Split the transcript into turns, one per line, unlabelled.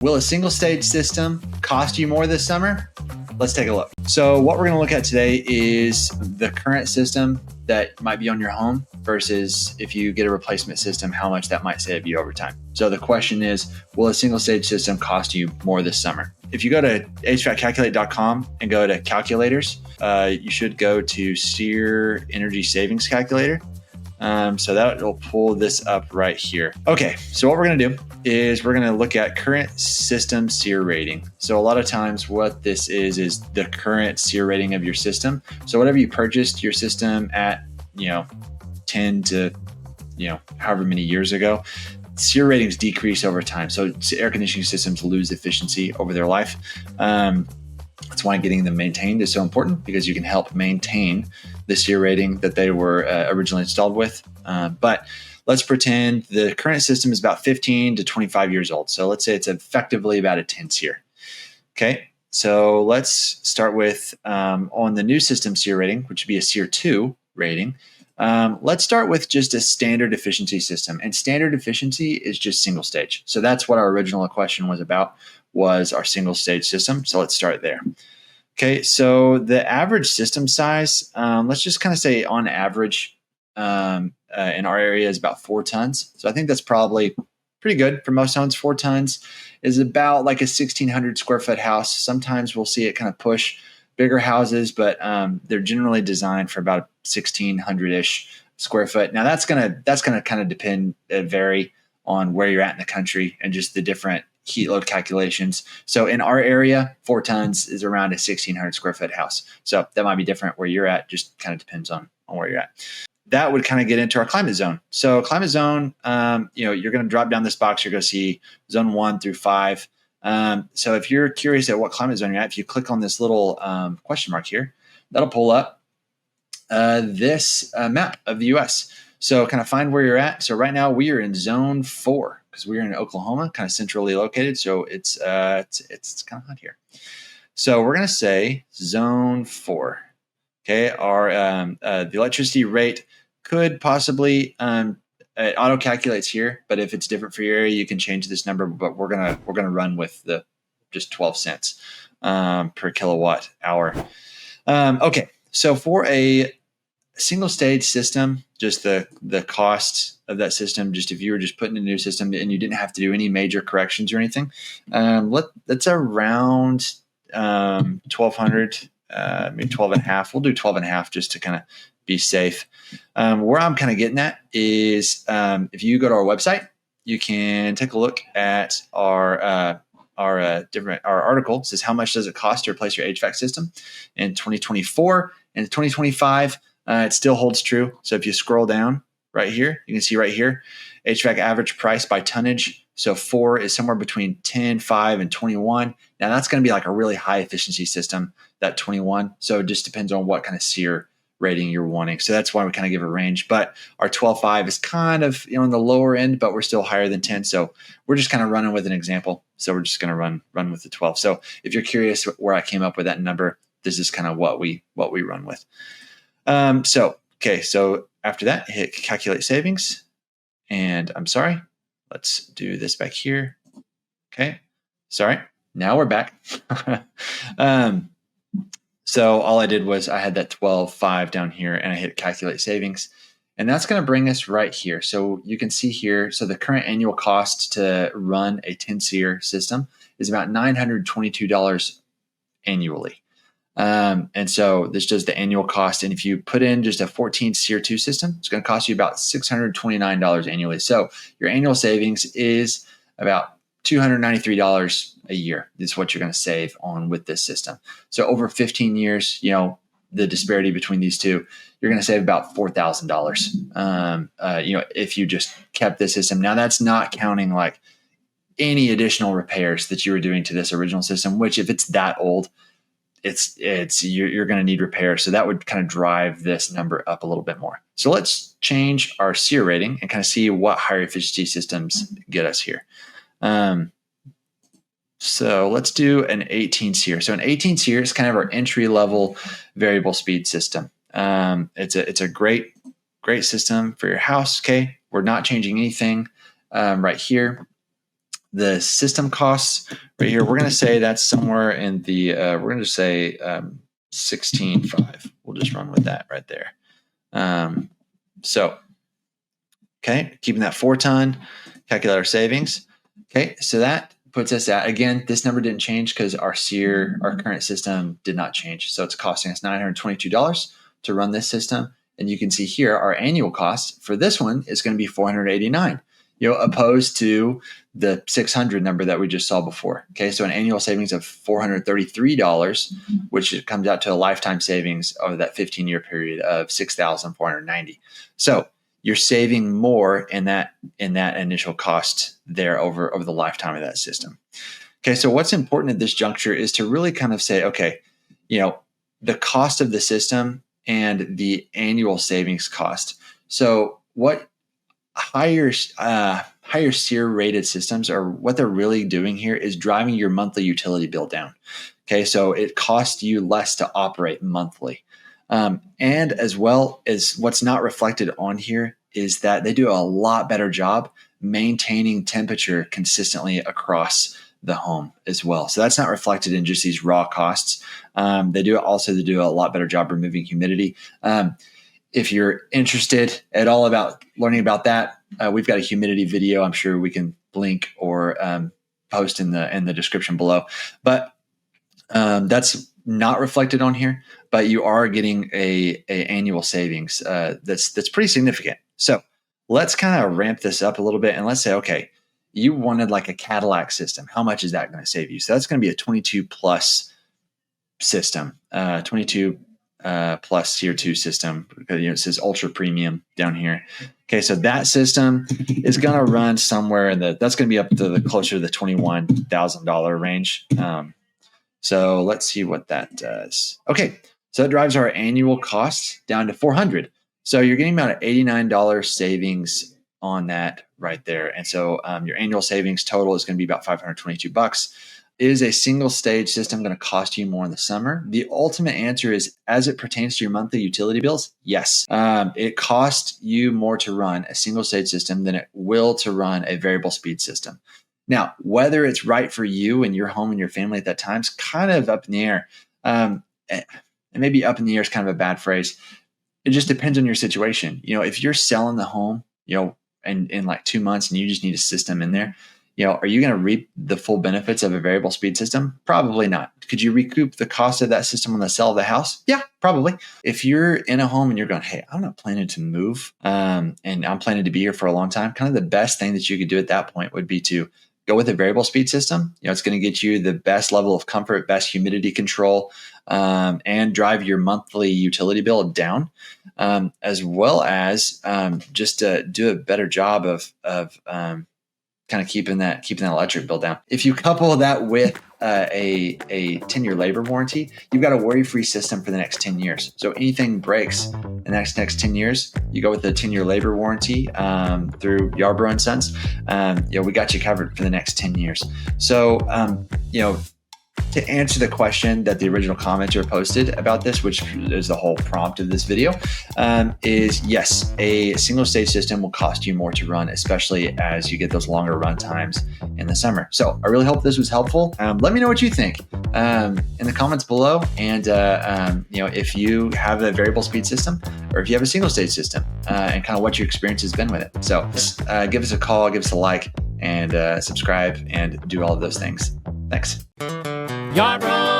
Will a single stage system cost you more this summer? Let's take a look. So what we're going to look at today is the current system that might be on your home versus if you get a replacement system, how much that might save you over time. So the question is, will a single stage system cost you more this summer? If you go to hvacalculate.com and go to calculators, you should go to SEER Energy Savings Calculator. So that will pull this up right here. Okay, so what we're going to do is we're going to look at current system SEER rating. So a lot of times what this is the current SEER rating of your system. So whatever you purchased your system at, 10 to, however many years ago, SEER ratings decrease over time. So air conditioning systems lose efficiency over their life. That's why getting them maintained is so important, because you can help maintain the SEER rating that they were originally installed with. But let's pretend the current system is about 15 to 25 years old. So let's say it's effectively about a 10 SEER. Okay, so let's start with on the new system SEER rating, which would be a SEER 2 rating. Let's start with just a standard efficiency system. And standard efficiency is just single stage. So that's what our original question was about, was our single stage system. So let's start there. Okay, so the average system size, let's just kind of say on average in our area is about 4 tons. So I think that's probably pretty good for most homes. 4 tons is about like a 1,600 square foot house. Sometimes we'll see it kind of push bigger houses, but they're generally designed for about 1,600-ish square foot. Now that's gonna kind of depend, vary on where you're at in the country and just the different heat load calculations. So in our area, 4 tons is around a 1,600 square foot house. So that might be different where you're at, just kind of depends on where you're at. That would kind of get into our climate zone. So climate zone, you're going to drop down this box, you're going to see zone 1 through 5. So if you're curious at what climate zone you're at, if you click on this little question mark here, that'll pull up this map of the US. So kind of find where you're at. So right now we are in zone 4 because we're in Oklahoma, kind of centrally located. So it's kind of hot here. So we're going to say zone 4. Okay. Our the electricity rate could possibly it auto calculates here, but if it's different for your area, you can change this number. But we're gonna run with the just 12 cents per kilowatt hour. Okay, so for a single stage system, just the cost of that system, just if you were just putting a new system and you didn't have to do any major corrections or anything, that's around 1,200, maybe 12 and a half. We'll do 12 and a half just to kind of be safe. Where I'm kind of getting at is if you go to our website, you can take a look at our article. It says, how much does it cost to replace your HVAC system in 2024 and 2025? It still holds true. So if you scroll down right here, you can see right here, HVAC average price by tonnage. So 4 is somewhere between 10, 5, and 21. Now that's going to be like a really high efficiency system, that 21. So it just depends on what kind of SEER rating you're wanting. So that's why we kind of give a range. But our 12.5 is kind of in the lower end, but we're still higher than 10. So we're just kind of running with an example. So we're just going to run with the 12. So if you're curious where I came up with that number, this is kind of what we run with. So after that, hit calculate savings. And I'm sorry, let's do this back here. Okay. Sorry. Now we're back. So all I did was I had that 12.5 down here and I hit calculate savings, and that's going to bring us right here. So you can see here, so the current annual cost to run a 10 SEER system is about $922 annually. And so this does the annual cost. And if you put in just a 14 SEER 2 system, it's going to cost you about $629 annually. So your annual savings is about $293 a year is what you're going to save on with this system. So over 15 years, the disparity between these two, you're going to save about $4,000. If you just kept this system. Now that's not counting like any additional repairs that you were doing to this original system, which if it's that old, you're going to need repairs. So that would kind of drive this number up a little bit more. So let's change our SEER rating and kind of see what higher efficiency systems get us here. So let's do an 18 SEER. So an 18 SEER is kind of our entry level variable speed system. It's a great system for your house. Okay. We're not changing anything right here. the system costs right here, we're going to say that's somewhere in the, we're going to say 16.5. We'll just run with that right there. So, okay, keeping that 4-ton, calculate our savings. Okay, so that puts us at, again, this number didn't change because our SEER, our current system did not change. So it's costing us $922 to run this system. And you can see here, our annual cost for this one is going to be $489, opposed to the 600 number that we just saw before. Okay, so an annual savings of $433, which comes out to a lifetime savings over that 15-year period of $6,490. So you're saving more in that initial cost there over the lifetime of that system. Okay, so what's important at this juncture is to really kind of say, okay, the cost of the system and the annual savings cost. So what higher SEER rated systems are, what they're really doing here is driving your monthly utility bill down. Okay, so it costs you less to operate monthly. And as well as what's not reflected on here is that they do a lot better job maintaining temperature consistently across the home as well. So that's not reflected in just these raw costs. They do a lot better job removing humidity. If you're interested at all about learning about that, we've got a humidity video. I'm sure we can link or post in the description below. But that's not reflected on here. But you are getting a annual savings that's pretty significant. So let's kind of ramp this up a little bit, and let's say, okay, you wanted like a Cadillac system. How much is that going to save you? So that's going to be a 22 plus system, 22 plus tier 2 system, because it says ultra premium down here. Okay, so that system is going to run somewhere that's going to be up to closer to the $21,000 range. So let's see what that does. Okay, so that drives our annual cost down to $400. So you're getting about an $89 savings on that right there. And so your annual savings total is going to be about $522. Is a single stage system going to cost you more in the summer? The ultimate answer is, as it pertains to your monthly utility bills, yes. It costs you more to run a single stage system than it will to run a variable speed system. Now, whether it's right for you and your home and your family at that time is kind of up in the air. And maybe up in the air is kind of a bad phrase. It just depends on your situation. If you're selling the home, in like 2 months and you just need a system in there, are you going to reap the full benefits of a variable speed system? Probably not. Could you recoup the cost of that system on the sale of the house? Yeah, probably. If you're in a home and you're going, hey, I'm not planning to move and I'm planning to be here for a long time, kind of the best thing that you could do at that point would be to go with a variable speed system. It's going to get you the best level of comfort, best humidity control, and drive your monthly utility bill down, as well as just do a better job of kind of keeping that electric bill down. If you couple that with a 10-year labor warranty, you've got a worry-free system for the next 10 years. So anything breaks in the next 10 years, you go with the 10-year labor warranty through Yarbrough and Sons. We got you covered for the next 10 years. So, to answer the question that the original commenter posted about this, which is the whole prompt of this video, is yes, a single stage system will cost you more to run, especially as you get those longer run times in the summer. So I really hope this was helpful. Let me know what you think in the comments below. And, if you have a variable speed system or if you have a single stage system and kind of what your experience has been with it. So give us a call, give us a like, and subscribe and do all of those things. Thanks.
Yarbrough.